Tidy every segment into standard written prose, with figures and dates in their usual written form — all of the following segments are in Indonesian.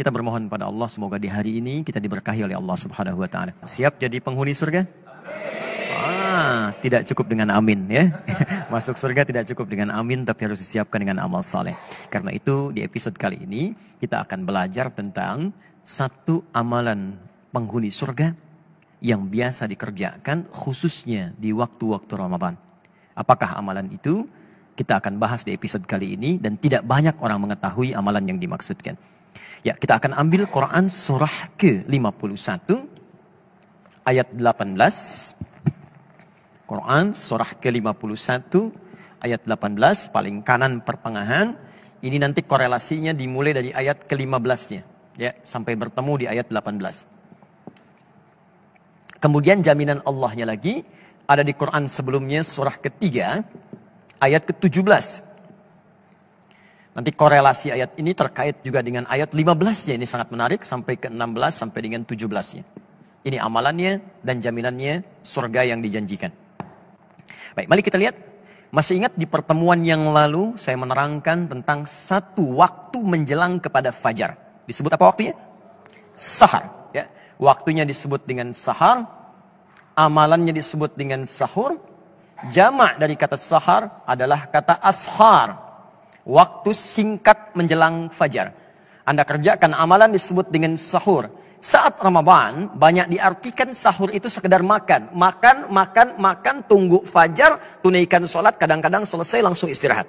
Kita bermohon pada Allah semoga di hari ini kita diberkahi oleh Allah Subhanahu wa taala. Siap jadi penghuni surga? Tidak cukup dengan amin ya. Masuk surga tidak cukup dengan amin, tapi harus disiapkan dengan amal saleh. Karena itu di episode kali ini kita akan belajar tentang satu amalan penghuni surga yang biasa dikerjakan khususnya di waktu-waktu Ramadan. Apakah amalan itu? Kita akan bahas di episode kali ini dan tidak banyak orang mengetahui amalan yang dimaksudkan. Ya, kita akan ambil Quran surah ke-51 ayat 18. Quran surah ke-51 ayat 18 paling kanan pertengahan. Ini nanti korelasinya dimulai dari ayat ke-15-nya ya, sampai bertemu di ayat 18. Kemudian jaminan Allahnya lagi ada di Quran sebelumnya surah ketiga ayat ke-17. Nanti korelasi ayat ini terkait juga dengan ayat 15-nya. Ini sangat menarik sampai ke-16 sampai dengan 17-nya. Ini amalannya dan jaminannya surga yang dijanjikan. Baik, mari kita lihat. Masih ingat di pertemuan yang lalu saya menerangkan tentang satu waktu menjelang kepada fajar. Disebut apa waktunya? Sahar. Ya. Waktunya disebut dengan sahar. Amalannya disebut dengan sahur. Jamak dari kata sahar adalah kata ashar. Waktu singkat menjelang fajar. Anda kerjakan amalan disebut dengan sahur. Saat Ramadan banyak diartikan sahur itu sekedar makan. Makan, tunggu fajar, tunaikan sholat, kadang-kadang selesai langsung istirahat.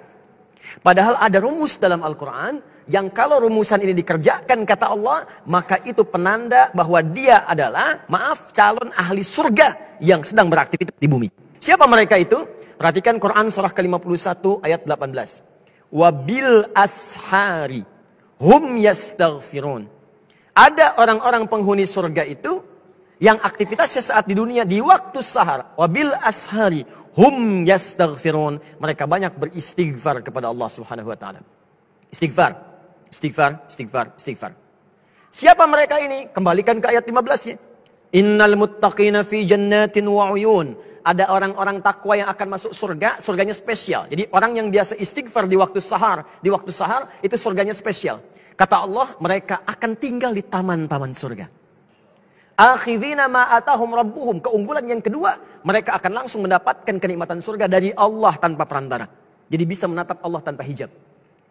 Padahal ada rumus dalam Al-Quran yang kalau rumusan ini dikerjakan kata Allah, maka itu penanda bahwa dia adalah, calon ahli surga yang sedang beraktivitas di bumi. Siapa mereka itu? Perhatikan Quran surah ke-51 ayat 18. Wabil ashari hum yastaghfirun. Ada orang-orang penghuni surga itu yang aktivitasnya saat di dunia di waktu sahar. Wabil ashari hum yastaghfirun. Mereka banyak beristighfar kepada Allah Subhanahu wa taala. Istighfar. Siapa mereka ini? Kembalikan ke ayat 15-nya. Innal muttaqina fi jannatin wa uyun. Ada orang-orang takwa yang akan masuk surga, surganya spesial. Jadi orang yang biasa istighfar di waktu sahar itu surganya spesial. Kata Allah, mereka akan tinggal di taman-taman surga. Akhidhina ma atahum rabbuhum. Keunggulan yang kedua, mereka akan langsung mendapatkan kenikmatan surga dari Allah tanpa perantara. Jadi bisa menatap Allah tanpa hijab.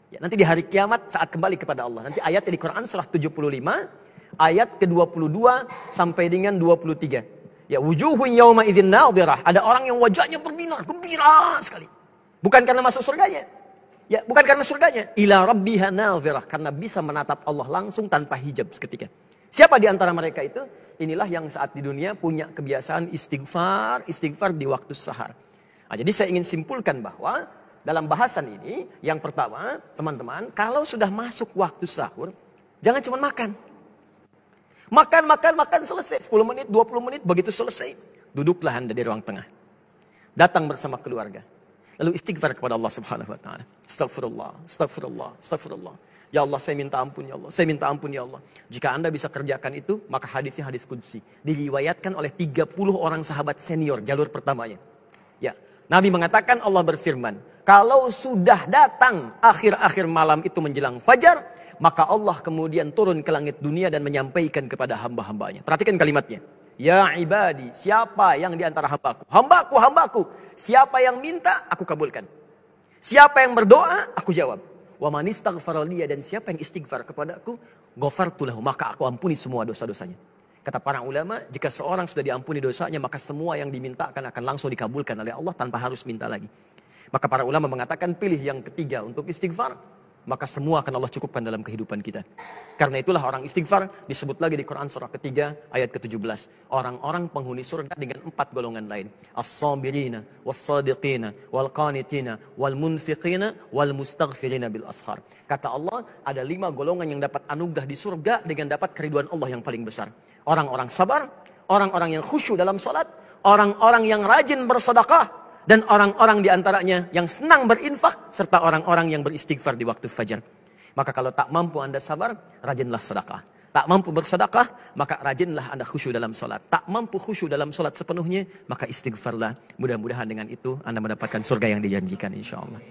Ya, nanti di hari kiamat saat kembali kepada Allah. Nanti ayatnya di Quran surah 75, ayat ke-22 sampai dengan 23. Ya, wujuhun yawma idzin nadhirah. Ada orang yang wajahnya berbinar, gembira sekali. Bukan karena masuk surganya. Ya, bukan karena surganya. Ila rabbiha nadhirah. Karena bisa menatap Allah langsung tanpa hijab seketika. Siapa di antara mereka itu? Inilah yang saat di dunia punya kebiasaan istighfar di waktu sahar. Nah, jadi saya ingin simpulkan bahwa dalam bahasan ini, yang pertama, teman-teman, kalau sudah masuk waktu sahur, jangan cuma makan. Makan, selesai. 10 menit, 20 menit, begitu selesai. Duduklah Anda di ruang tengah. Datang bersama keluarga. Lalu istighfar kepada Allah Subhanahu wa taala. Astagfirullah. Ya Allah, saya minta ampun ya Allah. Jika Anda bisa kerjakan itu, maka hadisnya hadis qudsi. Diriwayatkan oleh 30 orang sahabat senior jalur pertamanya. Ya, Nabi mengatakan, Allah berfirman, kalau sudah datang akhir-akhir malam itu menjelang fajar, maka Allah kemudian turun ke langit dunia dan menyampaikan kepada hamba-hambanya. Perhatikan kalimatnya. Ya ibadi, siapa yang di antara hambaku? Hambaku. Siapa yang minta, aku kabulkan. Siapa yang berdoa, aku jawab. Wa man istaghfara liya, dan siapa yang istighfar kepadaku, ghafartu lahu, maka aku ampuni semua dosa-dosanya. Kata para ulama, jika seorang sudah diampuni dosanya, maka semua yang dimintakan akan langsung dikabulkan oleh Allah tanpa harus minta lagi. Maka para ulama mengatakan pilih yang ketiga untuk istighfar, maka semua akan Allah cukupkan dalam kehidupan kita. Karena itulah orang istighfar disebut lagi di Quran surah ketiga ayat ke-17. Orang-orang penghuni surga dengan 4 golongan lain. As-sabirina, was-sadiqina, wal-qanitina, wal-munfiqina, wal-mustaghfirina bil ashar. Kata Allah, ada 5 golongan yang dapat anugerah di surga dengan dapat keriduan Allah yang paling besar. Orang-orang sabar, orang-orang yang khusyuk dalam salat, orang-orang yang rajin bersedekah, dan orang-orang diantaranya yang senang berinfak, serta orang-orang yang beristighfar di waktu fajar. Maka kalau tak mampu Anda sabar, rajinlah sedekah. Tak mampu bersedekah, maka rajinlah Anda khusyuk dalam salat. Tak mampu khusyuk dalam salat sepenuhnya, maka istighfarlah. Mudah-mudahan dengan itu Anda mendapatkan surga yang dijanjikan, insya Allah.